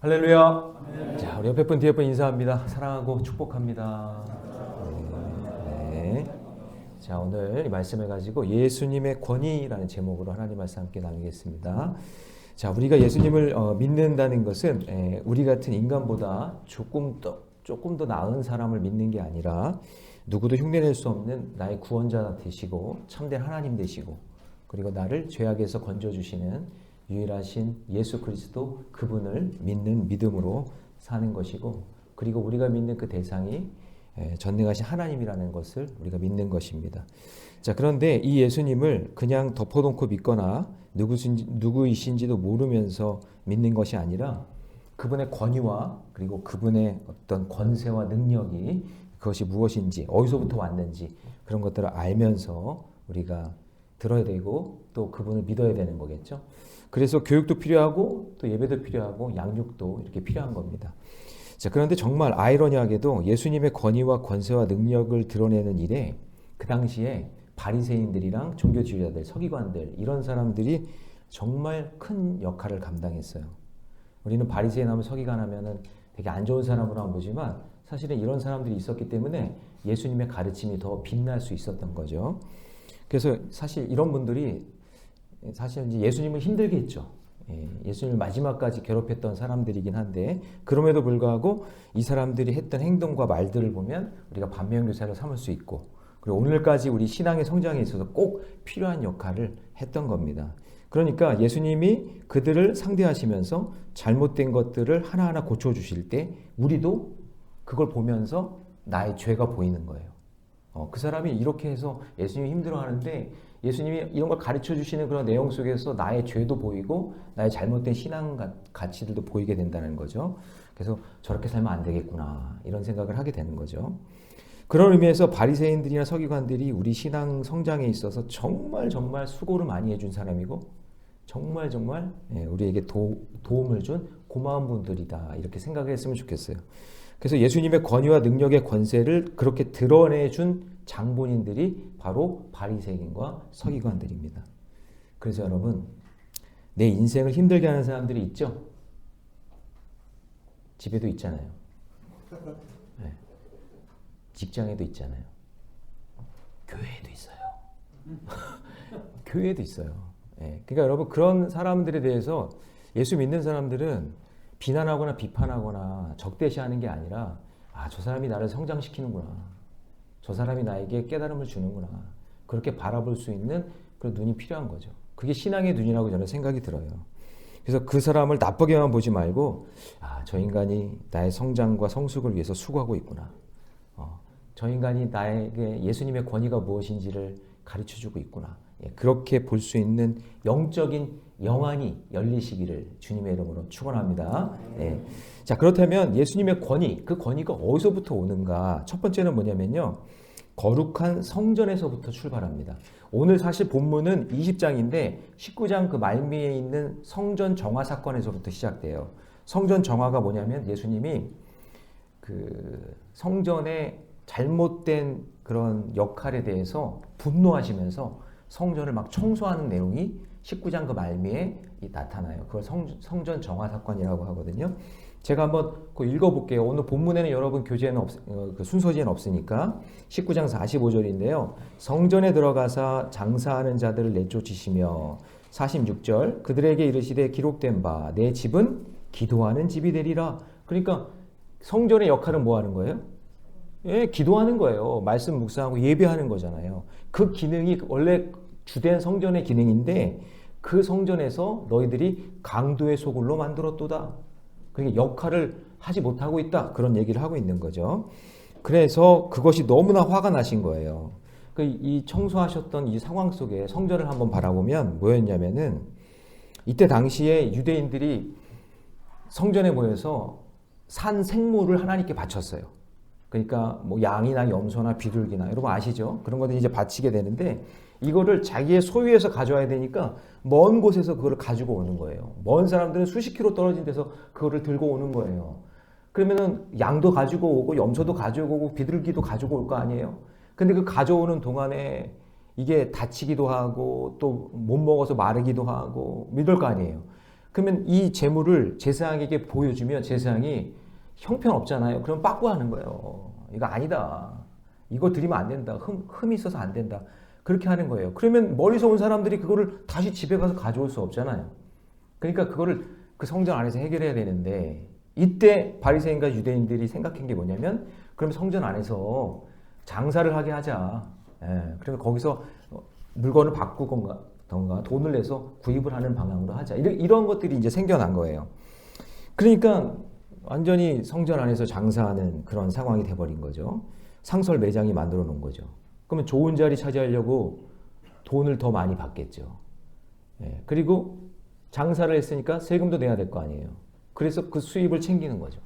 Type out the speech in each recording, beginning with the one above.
할렐루야. 자, 우리 옆에 분 뒤에 분 인사합니다. 사랑하고 축복합니다. 네. 자, 오늘 이 말씀을 가지고 예수님의 권위라는 제목으로 하나님 말씀 함께 나누겠습니다. 자, 우리가 예수님을 믿는다는 것은 우리 같은 인간보다 조금 더 나은 사람을 믿는 게 아니라 누구도 흉내낼 수 없는 나의 구원자 되시고 참된 하나님 되시고 그리고 나를 죄악에서 건져주시는 유일하신 예수 그리스도 그분을 믿는 믿음으로 사는 것이고 그리고 우리가 믿는 그 대상이 전능하신 하나님이라는 것을 우리가 믿는 것입니다. 자, 그런데 이 예수님을 그냥 덮어놓고 믿거나 누구이신지도 모르면서 믿는 것이 아니라 그분의 권위와 그리고 그분의 어떤 권세와 능력이 그것이 무엇인지 어디서부터 왔는지 그런 것들을 알면서 우리가 들어야 되고 또 그분을 믿어야 되는 거겠죠. 그래서 교육도 필요하고 또 예배도 필요하고 양육도 이렇게 필요한 겁니다. 자, 그런데 정말 아이러니하게도 예수님의 권위와 권세와 능력을 드러내는 일에 그 당시에 바리새인들이랑 종교지휘자들, 서기관들 이런 사람들이 정말 큰 역할을 감당했어요. 우리는 바리새인 하면 서기관 하면은 되게 안 좋은 사람으로 보지만 사실은 이런 사람들이 있었기 때문에 예수님의 가르침이 더 빛날 수 있었던 거죠. 그래서 사실 이런 분들이 사실 이제 예수님을 힘들게 했죠. 예수님을 마지막까지 괴롭혔던 사람들이긴 한데 그럼에도 불구하고 이 사람들이 했던 행동과 말들을 보면 우리가 반면교사를 삼을 수 있고 그리고 오늘까지 우리 신앙의 성장에 있어서 꼭 필요한 역할을 했던 겁니다. 그러니까 예수님이 그들을 상대하시면서 잘못된 것들을 하나하나 고쳐주실 때 우리도 그걸 보면서 나의 죄가 보이는 거예요. 그 사람이 이렇게 해서 예수님이 힘들어하는데 예수님이 이런 걸 가르쳐 주시는 그런 내용 속에서 나의 죄도 보이고 나의 잘못된 신앙 가치들도 보이게 된다는 거죠. 그래서 저렇게 살면 안 되겠구나 이런 생각을 하게 되는 거죠. 그런 의미에서 바리새인들이나 서기관들이 우리 신앙 성장에 있어서 정말 수고를 많이 해준 사람이고 정말 우리에게 도움을 준 고마운 분들이다 이렇게 생각을 했으면 좋겠어요. 그래서 예수님의 권위와 능력의 권세를 그렇게 드러내준 장본인들이 바로 바리새인과 서기관들입니다. 그래서 여러분 내 인생을 힘들게 하는 사람들이 있죠? 집에도 있잖아요. 네. 직장에도 있잖아요. 교회에도 있어요. 교회에도 있어요. 네. 그러니까 여러분 그런 사람들에 대해서 예수 믿는 사람들은 비난하거나 비판하거나 적대시하는 게 아니라 저 사람이 나를 성장시키는구나. 저 사람이 나에게 깨달음을 주는구나. 그렇게 바라볼 수 있는 그런 눈이 필요한 거죠. 그게 신앙의 눈이라고 저는 생각이 들어요. 그래서 그 사람을 나쁘게만 보지 말고 저 인간이 나의 성장과 성숙을 위해서 수고하고 있구나. 저 인간이 나에게 예수님의 권위가 무엇인지를 가르쳐주고 있구나. 그렇게 볼 수 있는 영적인 영안이 열리시기를 주님의 이름으로 축원합니다. 네. 자, 그렇다면 예수님의 권위, 그 권위가 어디서부터 오는가? 첫 번째는 뭐냐면요. 거룩한 성전에서부터 출발합니다. 오늘 사실 본문은 20장인데 19장 그 말미에 있는 성전 정화 사건에서부터 시작돼요. 성전 정화가 뭐냐면 예수님이 그 성전의 잘못된 그런 역할에 대해서 분노하시면서 성전을 막 청소하는 내용이 19장 그 말미에 나타나요. 그걸 성전 정화 사건이라고 하거든요. 제가 한번 읽어볼게요. 오늘 본문에는 여러분 교재에는 그 순서지에는 없으니까 19장 45절인데요. 성전에 들어가사 장사하는 자들을 내쫓으시며 46절 그들에게 이르시되 기록된 바 내 집은 기도하는 집이 되리라. 그러니까 성전의 역할은 뭐 하는 거예요? 기도하는 거예요. 말씀 묵상하고 예배하는 거잖아요. 그 기능이 원래 주된 성전의 기능인데 그 성전에서 너희들이 강도의 소굴로 만들었도다. 그러니까 역할을 하지 못하고 있다. 그런 얘기를 하고 있는 거죠. 그래서 그것이 너무나 화가 나신 거예요. 이 청소하셨던 이 상황 속에 성전을 한번 바라보면 뭐였냐면은 이때 당시에 유대인들이 성전에 모여서 산 생물을 하나님께 바쳤어요. 그러니까 뭐 양이나 염소나 비둘기나 여러분 아시죠? 그런 것들 이제 바치게 되는데 이거를 자기의 소유에서 가져와야 되니까 먼 곳에서 그걸 가지고 오는 거예요. 먼 사람들은 수십 킬로 떨어진 데서 그거를 들고 오는 거예요. 그러면은 양도 가지고 오고 염소도 가지고 오고 비둘기도 가지고 올 거 아니에요? 근데 그 가져오는 동안에 이게 다치기도 하고 또 못 먹어서 마르기도 하고 이럴 거 아니에요. 그러면 이 재물을 제사장에게 보여주면 제사장이 형편없잖아요. 그럼 빠꾸하는 거예요. 이거 아니다. 이거 드리면 안 된다. 흠이 있어서 안 된다. 그렇게 하는 거예요. 그러면 멀리서 온 사람들이 그거를 다시 집에 가서 가져올 수 없잖아요. 그러니까 그거를 그 성전 안에서 해결해야 되는데 이때 바리새인과 유대인들이 생각한 게 뭐냐면 그럼 성전 안에서 장사를 하게 하자. 그러면 거기서 물건을 바꾸건가 돈을 내서 구입을 하는 방향으로 하자. 이런 것들이 이제 생겨난 거예요. 그러니까 완전히 성전 안에서 장사하는 그런 상황이 돼버린 거죠. 상설 매장이 만들어 놓은 거죠. 그러면 좋은 자리 차지하려고 돈을 더 많이 받겠죠. 그리고 장사를 했으니까 세금도 내야 될 거 아니에요. 그래서 그 수입을 챙기는 거죠.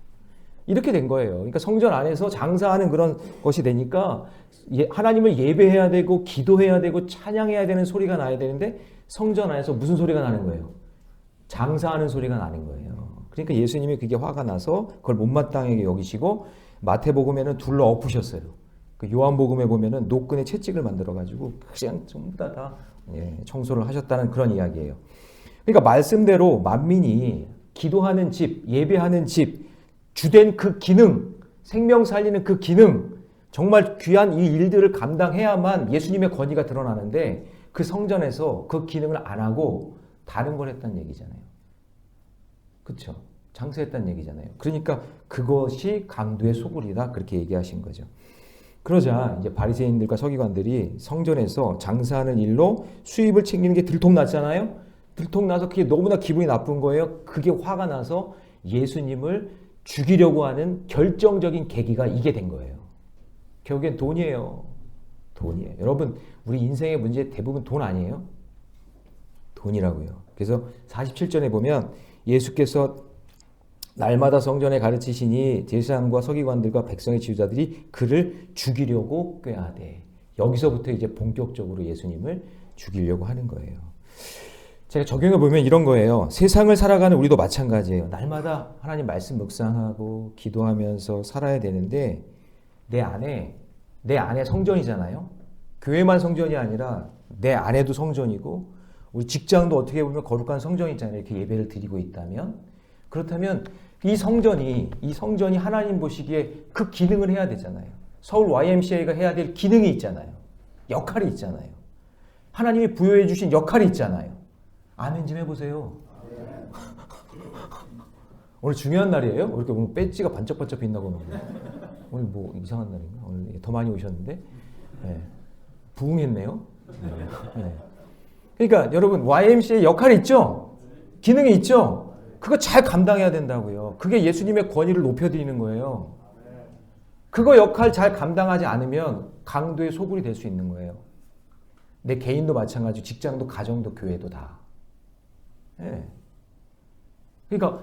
이렇게 된 거예요. 그러니까 성전 안에서 장사하는 그런 것이 되니까 하나님을 예배해야 되고 기도해야 되고 찬양해야 되는 소리가 나야 되는데 성전 안에서 무슨 소리가 나는 거예요? 장사하는 소리가 나는 거예요. 그러니까 예수님이 그게 화가 나서 그걸 못마땅하게 여기시고 마태복음에는 둘러 엎으셨어요. 그 요한복음에 보면은 노끈에 채찍을 만들어가지고 그냥 전부 다 청소를 하셨다는 그런 이야기예요. 그러니까 말씀대로 만민이 기도하는 집, 예배하는 집, 주된 그 기능, 생명 살리는 그 기능, 정말 귀한 이 일들을 감당해야만 예수님의 권위가 드러나는데 그 성전에서 그 기능을 안 하고 다른 걸 했다는 얘기잖아요. 그렇죠? 장사했다는 얘기잖아요. 그러니까 그것이 강도의 소굴이다 그렇게 얘기하신 거죠. 그러자 이제 바리새인들과 서기관들이 성전에서 장사하는 일로 수입을 챙기는 게 들통났잖아요. 들통나서 그게 너무나 기분이 나쁜 거예요. 그게 화가 나서 예수님을 죽이려고 하는 결정적인 계기가 이게 된 거예요. 결국엔 돈이에요. 돈이에요. 여러분 우리 인생의 문제 대부분 돈 아니에요? 돈이라고요. 그래서 47절에 보면 예수께서 날마다 성전에 가르치시니 제사장과 서기관들과 백성의 지도자들이 그를 죽이려고 꾀하되 여기서부터 이제 본격적으로 예수님을 죽이려고 하는 거예요. 제가 적용해 보면 이런 거예요. 세상을 살아가는 우리도 마찬가지예요. 날마다 하나님 말씀 묵상하고 기도하면서 살아야 되는데 내 안에 성전이잖아요. 교회만 성전이 아니라 내 안에도 성전이고 우리 직장도 어떻게 보면 거룩한 성전이잖아요. 이렇게 예배를 드리고 있다면 그렇다면 이 성전이 하나님 보시기에 그 기능을 해야 되잖아요. 서울 YMCA가 해야 될 기능이 있잖아요. 역할이 있잖아요. 하나님이 부여해 주신 역할이 있잖아요. 아멘 좀 해보세요. 오늘 중요한 날이에요? 왜 이렇게 오늘 배지가 반짝반짝 빛나고 오늘 뭐 이상한 날인가? 오늘 더 많이 오셨는데 부흥했네요. 그러니까 여러분 YMCA 역할이 있죠? 기능이 있죠? 그거 잘 감당해야 된다고요. 그게 예수님의 권위를 높여드리는 거예요. 그거 역할 잘 감당하지 않으면 강도의 소굴이 될 수 있는 거예요. 내 개인도 마찬가지고 직장도 가정도 교회도 다. 그러니까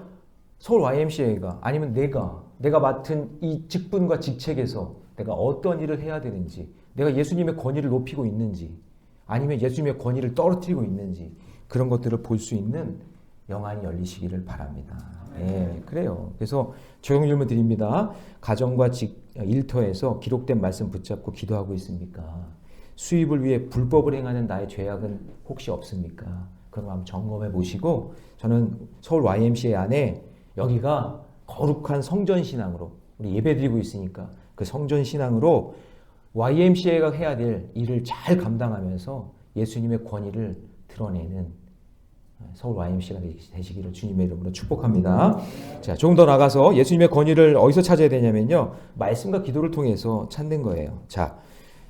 서울 YMCA가 아니면 내가 맡은 이 직분과 직책에서 내가 어떤 일을 해야 되는지 내가 예수님의 권위를 높이고 있는지 아니면 예수님의 권위를 떨어뜨리고 있는지 그런 것들을 볼 수 있는 영안이 열리시기를 바랍니다. 그래요. 그래서 적용 질문 드립니다. 가정과 일터에서 기록된 말씀 붙잡고 기도하고 있습니까? 수입을 위해 불법을 행하는 나의 죄악은 혹시 없습니까? 그럼 한번 점검해 보시고 저는 서울 YMCA 안에 여기가 거룩한 성전신앙으로 우리 예배드리고 있으니까 그 성전신앙으로 YMCA가 해야 될 일을 잘 감당하면서 예수님의 권위를 드러내는 서울 YMCA가 되시기를 주님의 이름으로 축복합니다. 자, 조금 더 나가서 예수님의 권위를 어디서 찾아야 되냐면요. 말씀과 기도를 통해서 찾는 거예요. 자,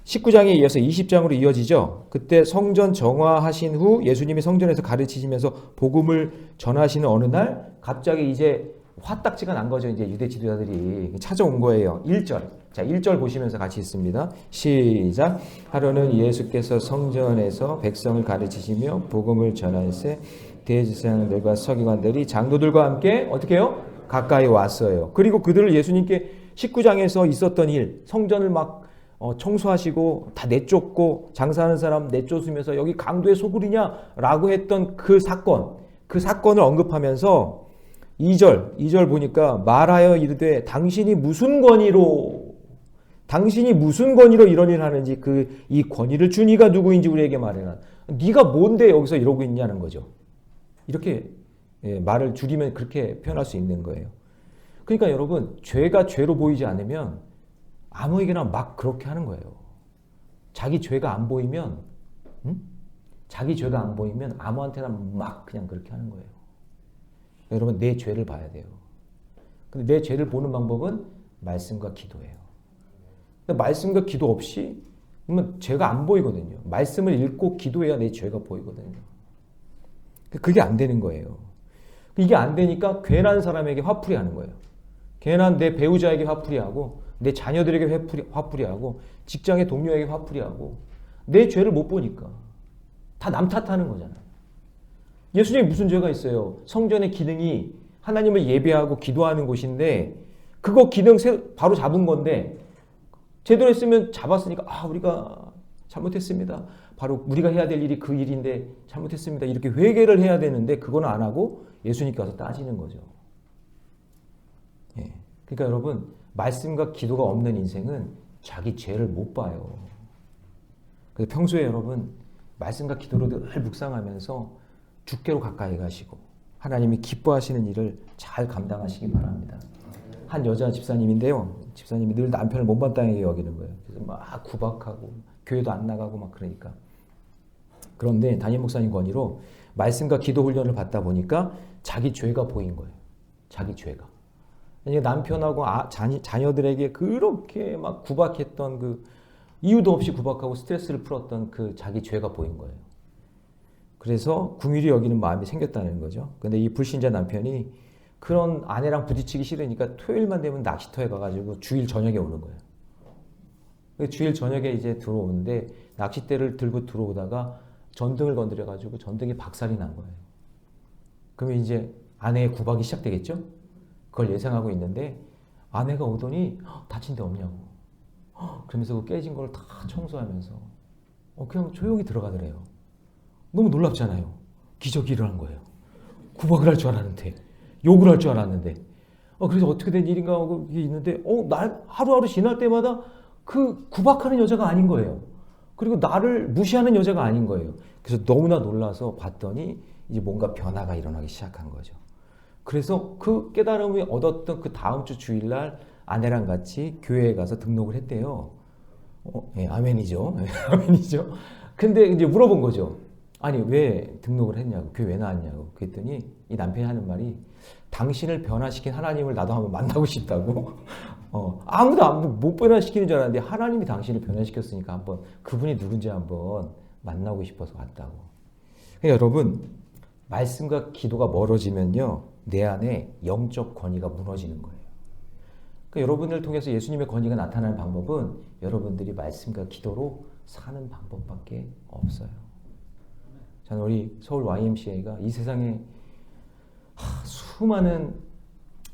19장에 이어서 20장으로 이어지죠. 그때 성전 정화하신 후 예수님이 성전에서 가르치시면서 복음을 전하시는 어느 날 갑자기 이제 화딱지가 난 거죠. 이제 유대 지도자들이 찾아온 거예요. 1절. 자, 1절 보시면서 같이 읽습니다. 시작. 하루는 예수께서 성전에서 백성을 가르치시며 복음을 전할세 대제사장들과 서기관들이 장로들과 함께 어떻게 해요? 가까이 왔어요. 그리고 그들을 예수님께 19장에서 있었던 일, 성전을 막 청소하시고 다 내쫓고 장사하는 사람 내쫓으면서 여기 강도의 소굴이냐라고 했던 그 사건을 언급하면서 2절 보니까 말하여 이르되 당신이 무슨 권위로 이런 일을 하는지 이 권위를 준 이가 누구인지 우리에게 말해라. 네가 뭔데 여기서 이러고 있냐는 거죠. 이렇게 말을 줄이면 그렇게 표현할 수 있는 거예요. 그러니까 여러분, 죄가 죄로 보이지 않으면 아무에게나 막 그렇게 하는 거예요. 자기 죄가 안 보이면, 자기 죄가 안 보이면 아무한테나 막 그냥 그렇게 하는 거예요. 여러분, 내 죄를 봐야 돼요. 근데 내 죄를 보는 방법은 말씀과 기도예요. 근데 말씀과 기도 없이 그러면 죄가 안 보이거든요. 말씀을 읽고 기도해야 내 죄가 보이거든요. 그게 안 되는 거예요. 이게 안 되니까 괜한 사람에게 화풀이 하는 거예요. 괜한 내 배우자에게 화풀이 하고, 내 자녀들에게 화풀이 하고, 직장의 동료에게 화풀이 하고, 내 죄를 못 보니까 다 남 탓하는 거잖아요. 예수님이 무슨 죄가 있어요? 성전의 기능이 하나님을 예배하고 기도하는 곳인데, 그거 기능 바로 잡은 건데, 제대로 했으면 잡았으니까 우리가 잘못했습니다. 바로 우리가 해야 될 일이 그 일인데 잘못했습니다. 이렇게 회개를 해야 되는데 그건 안 하고 예수님께 와서 따지는 거죠. 그러니까 여러분, 말씀과 기도가 없는 인생은 자기 죄를 못 봐요. 그래서 평소에 여러분, 말씀과 기도로 늘 묵상하면서 주께로 가까이 가시고 하나님이 기뻐하시는 일을 잘 감당하시기 바랍니다. 한 여자 집사님인데요. 집사님이 늘 남편을 못마땅하게 여기는 거예요. 그래서 막 구박하고 교회도 안 나가고 막 그러니까. 그런데 담임 목사님 권위로 말씀과 기도 훈련을 받다 보니까 자기 죄가 보인 거예요. 자기 죄가. 남편하고 자녀들에게 그렇게 막 구박했던 그 이유도 없이 구박하고 스트레스를 풀었던 그 자기 죄가 보인 거예요. 그래서 긍휼히 여기는 마음이 생겼다는 거죠. 근데 이 불신자 남편이 그런 아내랑 부딪히기 싫으니까 토요일만 되면 낚시터에 가가지고 주일 저녁에 오는 거예요. 주일 저녁에 이제 들어오는데 낚싯대를 들고 들어오다가 전등을 건드려가지고 전등이 박살이 난 거예요. 그러면 이제 아내의 구박이 시작되겠죠? 그걸 예상하고 있는데 아내가 오더니 다친 데 없냐고. 그러면서 그 깨진 걸 다 청소하면서 그냥 조용히 들어가더래요. 너무 놀랍잖아요. 기적이 일어난 거예요. 구박을 할 줄 알았는데, 욕을 할 줄 알았는데. 그래서 어떻게 된 일인가 하고 있는데 날 하루하루 지날 때마다 그 구박하는 여자가 아닌 거예요. 그리고 나를 무시하는 여자가 아닌 거예요. 그래서 너무나 놀라서 봤더니 이제 뭔가 변화가 일어나기 시작한 거죠. 그래서 그 깨달음을 얻었던 그 다음 주 주일날 아내랑 같이 교회에 가서 등록을 했대요. 아멘이죠. 아멘이죠. 근데 이제 물어본 거죠. 아니, 왜 등록을 했냐고, 교회 왜 나왔냐고. 그랬더니 이 남편이 하는 말이, 당신을 변화시킨 하나님을 나도 한번 만나고 싶다고. 아무도 못 변화시키는 줄 알았는데 하나님이 당신을 변화시켰으니까 한번 그분이 누군지 한번 만나고 싶어서 왔다고. 그러니까 여러분, 말씀과 기도가 멀어지면요, 내 안에 영적 권위가 무너지는 거예요. 그러니까 여러분을 통해서 예수님의 권위가 나타나는 방법은 여러분들이 말씀과 기도로 사는 방법밖에 없어요. 저는 우리 서울 YMCA가 이 세상에 수많은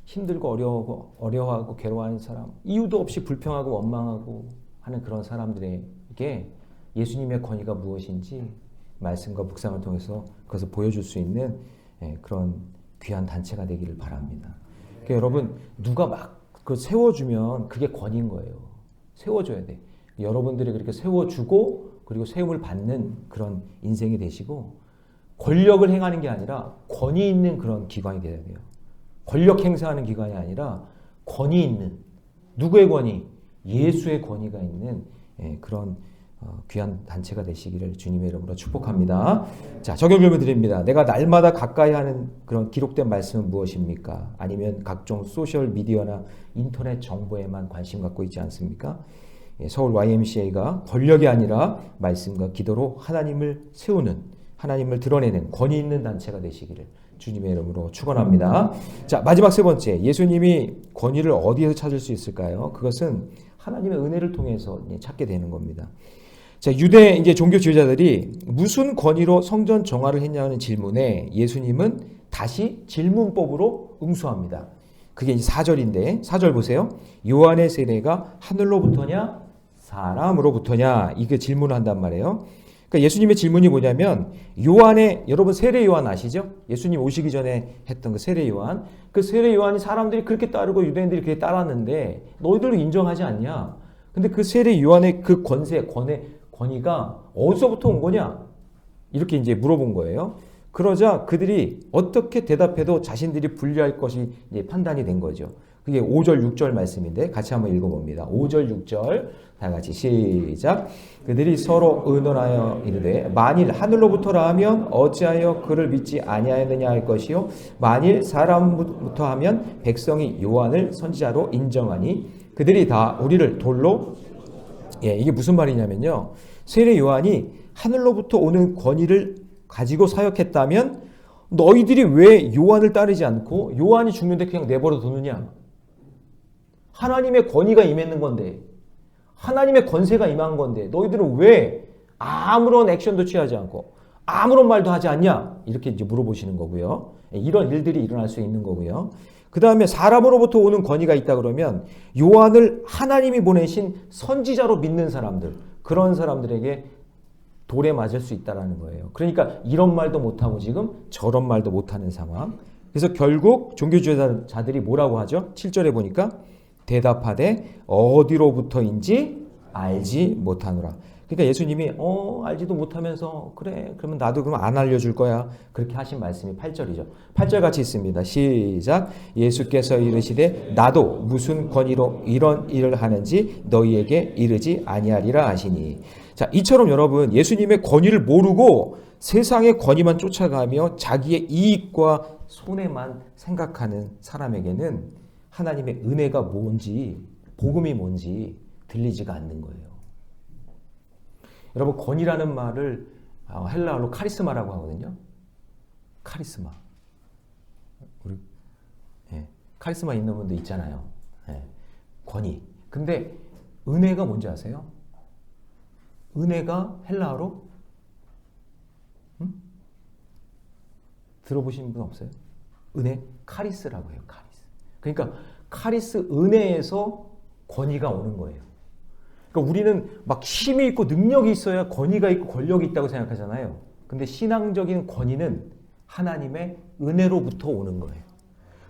힘들고 어려워하고 괴로워하는 사람, 이유도 없이 불평하고 원망하고 하는 그런 사람들에게 예수님의 권위가 무엇인지 말씀과 묵상을 통해서 그것을 보여줄 수 있는 그런 귀한 단체가 되기를 바랍니다. 그러니까 여러분, 누가 막 그걸 세워주면 그게 권위인 거예요. 세워줘야 돼. 여러분들이 그렇게 세워주고 그리고 세움을 받는 그런 인생이 되시고, 권력을 행하는 게 아니라 권위 있는 그런 기관이 되어야 돼요. 권력 행사하는 기관이 아니라 권위 있는, 누구의 권위? 예수의 권위가 있는 그런 귀한 단체가 되시기를 주님의 이름으로 축복합니다. 자, 적용 질문 드립니다. 내가 날마다 가까이 하는 그런 기록된 말씀은 무엇입니까? 아니면 각종 소셜 미디어나 인터넷 정보에만 관심 갖고 있지 않습니까? 서울 YMCA가 권력이 아니라 말씀과 기도로 하나님을 세우는, 하나님을 드러내는 권위 있는 단체가 되시기를 주님의 이름으로 축원합니다. 자, 마지막 세 번째, 예수님이 권위를 어디에서 찾을 수 있을까요? 그것은 하나님의 은혜를 통해서 찾게 되는 겁니다. 자, 유대 이제 종교 지도자들이 무슨 권위로 성전 정화를 했냐는 질문에 예수님은 다시 질문법으로 응수합니다. 그게 이제 4절인데, 4절 보세요. 요한의 세례가 하늘로부터냐 사람으로부터냐, 이게 질문을 한단 말이에요. 그러니까 예수님의 질문이 뭐냐면, 요한의, 여러분 세례 요한 아시죠? 예수님 오시기 전에 했던 그 세례 요한. 그 세례 요한이 사람들이 그렇게 따르고 유대인들이 그렇게 따랐는데 너희들도 인정하지 않냐? 근데 그 세례 요한의 그 권위가 어디서부터 온 거냐? 이렇게 이제 물어본 거예요. 그러자 그들이 어떻게 대답해도 자신들이 불리할 것이 이제 판단이 된 거죠. 그게 5절 6절 말씀인데 같이 한번 읽어봅니다. 5절 6절 다 같이 시작. 그들이 서로 의논하여 이르되 만일 하늘로부터라 하면 어찌하여 그를 믿지 아니하였느냐 할 것이요 만일 사람부터 하면 백성이 요한을 선지자로 인정하니 그들이 다 우리를 돌로 이게 무슨 말이냐면요. 세례 요한이 하늘로부터 오는 권위를 가지고 사역했다면 너희들이 왜 요한을 따르지 않고 요한이 죽는데 그냥 내버려 두느냐. 하나님의 권위가 임했는 건데 하나님의 권세가 임한 건데 너희들은 왜 아무런 액션도 취하지 않고 아무런 말도 하지 않냐? 이렇게 이제 물어보시는 거고요. 이런 일들이 일어날 수 있는 거고요. 그 다음에 사람으로부터 오는 권위가 있다 그러면 요한을 하나님이 보내신 선지자로 믿는 사람들, 그런 사람들에게 돌에 맞을 수 있다는 거예요. 그러니까 이런 말도 못하고 지금 저런 말도 못하는 상황. 그래서 결국 종교주의자들이 뭐라고 하죠? 7절에 보니까 대답하되 어디로부터인지 알지 못하노라. 그러니까 예수님이 알지도 못하면서 그래 그러면 나도 그럼 안 알려줄 거야. 그렇게 하신 말씀이 8절이죠. 8절 같이 있습니다. 시작. 예수께서 이르시되 나도 무슨 권위로 이런 일을 하는지 너희에게 이르지 아니하리라 하시니. 자, 이처럼 여러분 예수님의 권위를 모르고 세상의 권위만 쫓아가며 자기의 이익과 손해만 생각하는 사람에게는 하나님의 은혜가 뭔지, 복음이 뭔지 들리지가 않는 거예요. 여러분, 권위라는 말을 헬라어로 카리스마라고 하거든요. 카리스마. 우리 카리스마 있는 분도 있잖아요. 권위. 근데 은혜가 뭔지 아세요? 은혜가 헬라어로 들어보신 분 없어요? 은혜? 카리스라고 해요. 카리스. 그러니까 카리스 은혜에서 권위가 오는 거예요. 그러니까 우리는 막 힘이 있고 능력이 있어야 권위가 있고 권력이 있다고 생각하잖아요. 근데 신앙적인 권위는 하나님의 은혜로부터 오는 거예요.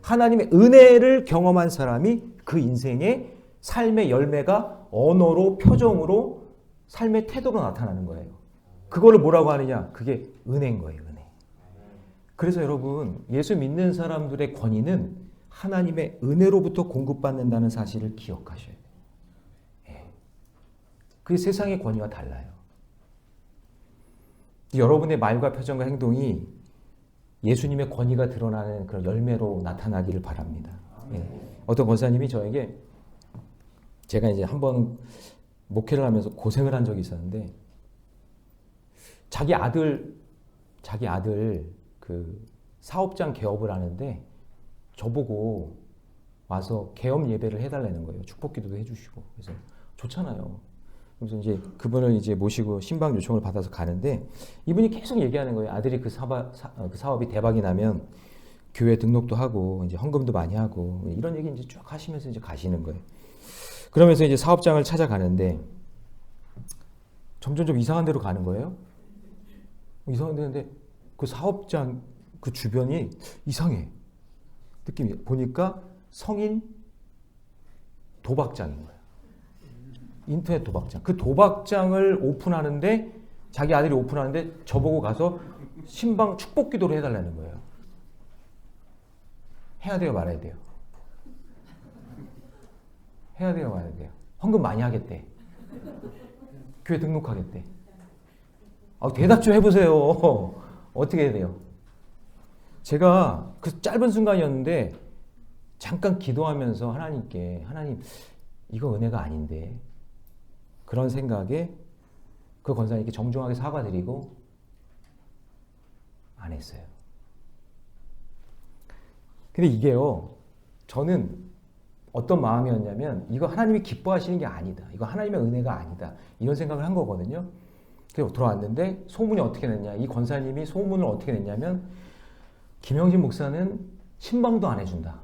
하나님의 은혜를 경험한 사람이 그 인생의 삶의 열매가 언어로, 표정으로, 삶의 태도로 나타나는 거예요. 그거를 뭐라고 하느냐? 그게 은혜인 거예요. 은혜. 그래서 여러분, 예수 믿는 사람들의 권위는 하나님의 은혜로부터 공급받는다는 사실을 기억하셔야 돼요. 그게 세상의 권위와 달라요. 여러분의 말과 표정과 행동이 예수님의 권위가 드러나는 그런 열매로 나타나기를 바랍니다. 어떤 권사님이 저에게 제가 이제 한번 목회를 하면서 고생을 한 적이 있었는데 자기 아들 그 사업장 개업을 하는데 저보고 와서 개업 예배를 해달라는 거예요. 축복 기도도 해주시고. 그래서 좋잖아요. 그래서 이제 그분을 이제 모시고 신방 요청을 받아서 가는데 이분이 계속 얘기하는 거예요. 아들이 그 사업이 대박이 나면 교회 등록도 하고 이제 헌금도 많이 하고 이런 얘기 이제 쭉 하시면서 이제 가시는 거예요. 그러면서 이제 사업장을 찾아가는데 점점 이상한 데로 가는 거예요. 이상한 데인데 그 사업장 그 주변이 이상해. 느낌이 보니까 성인 도박장인 거예요. 인터넷 도박장. 그 도박장을 오픈하는데 자기 아들이 오픈하는데 저보고 가서 신방 축복 기도를 해달라는 거예요. 해야 돼요, 말아야 돼요? 해야 돼요, 말아야 돼요? 헌금 많이 하겠대. 교회 등록하겠대. 대답 좀 해보세요. 어떻게 해야 돼요? 제가 그 짧은 순간이었는데 잠깐 기도하면서 하나님께 하나님 이거 은혜가 아닌데 그런 생각에 그 권사님께 정중하게 사과드리고 안 했어요. 근데 이게요, 저는 어떤 마음이었냐면 이거 하나님이 기뻐하시는 게 아니다. 이거 하나님의 은혜가 아니다. 이런 생각을 한 거거든요. 그래서 들어왔는데 소문이 어떻게 냈냐. 이 권사님이 소문을 어떻게 냈냐면 김영진 목사는 신방도 안 해준다.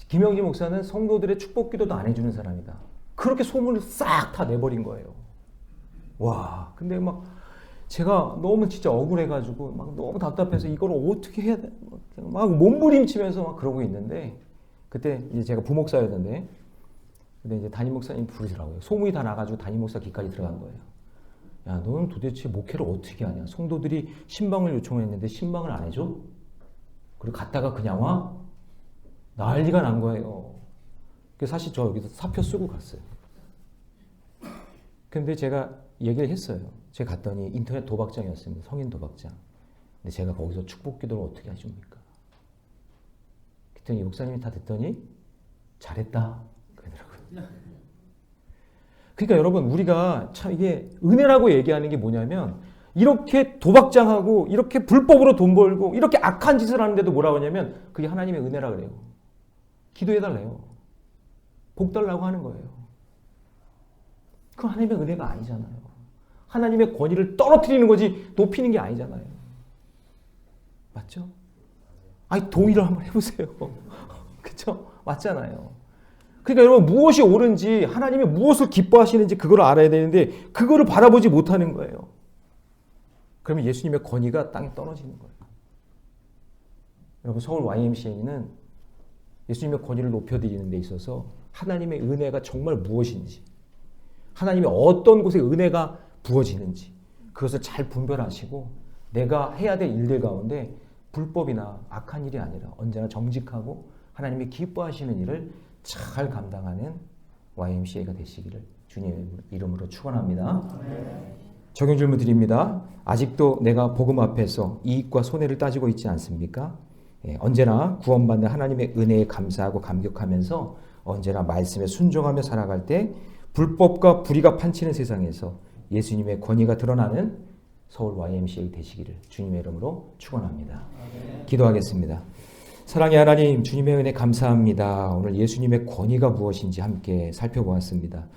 김영진 목사는 성도들의 축복기도도 안 해주는 사람이다. 그렇게 소문을 싹 다 내버린 거예요. 와, 근데 막 제가 너무 진짜 억울해가지고 막 너무 답답해서 이걸 어떻게 해야 돼? 막 몸부림치면서 막 그러고 있는데 그때 이제 제가 부목사였는데 근데 이제 담임 목사님 부르시더라고요. 소문이 다 나가지고 담임 목사 귀까지 들어간 거예요. 야, 너는 도대체 목회를 어떻게 하냐? 성도들이 신방을 요청했는데 신방을 안 해줘? 그리고 갔다가 그냥 와? 난리가 난 거예요. 그래서 사실 저 여기서 사표 쓰고 갔어요. 근데 제가 얘기를 했어요. 제가 갔더니 인터넷 도박장이었습니다. 성인 도박장. 근데 제가 거기서 축복 기도를 어떻게 하십니까? 그랬더니 목사님이 다 듣더니 잘했다 그러더라고요. 그러니까 여러분, 우리가 참 이게 은혜라고 얘기하는 게 뭐냐면, 이렇게 도박장하고 이렇게 불법으로 돈 벌고 이렇게 악한 짓을 하는데도 뭐라고 하냐면 그게 하나님의 은혜라 그래요. 기도해달래요. 복 달라고 하는 거예요. 그건 하나님의 은혜가 아니잖아요. 하나님의 권위를 떨어뜨리는 거지 높이는 게 아니잖아요. 맞죠? 아니, 동의를 한번 해보세요. 그렇죠? 맞잖아요. 그러니까 여러분, 무엇이 옳은지, 하나님이 무엇을 기뻐하시는지 그걸 알아야 되는데 그거를 바라보지 못하는 거예요. 그러면 예수님의 권위가 땅에 떨어지는 거예요. 여러분, 서울 YMCA는 예수님의 권위를 높여드리는 데 있어서 하나님의 은혜가 정말 무엇인지, 하나님의 어떤 곳에 은혜가 부어지는지 그것을 잘 분별하시고 내가 해야 될 일들 가운데 불법이나 악한 일이 아니라 언제나 정직하고 하나님이 기뻐하시는 일을 잘 감당하는 YMCA가 되시기를 주님의 이름으로 축원합니다. 적용 질문 드립니다. 아직도 내가 복음 앞에서 이익과 손해를 따지고 있지 않습니까? 언제나 구원받는 하나님의 은혜에 감사하고 감격하면서 언제나 말씀에 순종하며 살아갈 때 불법과 불의가 판치는 세상에서 예수님의 권위가 드러나는 서울 YMCA 되시기를 주님의 이름으로 축원합니다. 기도하겠습니다. 사랑의 하나님, 주님의 은혜 감사합니다. 오늘 예수님의 권위가 무엇인지 함께 살펴보았습니다.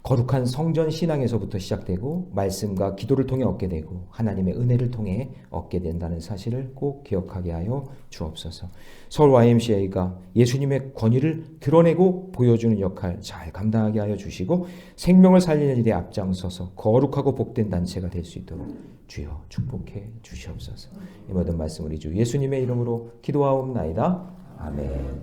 거룩한 성전 신앙에서부터 시작되고 말씀과 기도를 통해 얻게 되고 하나님의 은혜를 통해 얻게 된다는 사실을 꼭 기억하게 하여 주옵소서. 서울 YMCA가 예수님의 권위를 드러내고 보여주는 역할 잘 감당하게 하여 주시고 생명을 살리는 일에 앞장서서 거룩하고 복된 단체가 될 수 있도록 주여 축복해 주시옵소서. 이 모든 말씀 우리 주 예수님의 이름으로 기도하옵나이다. 아멘.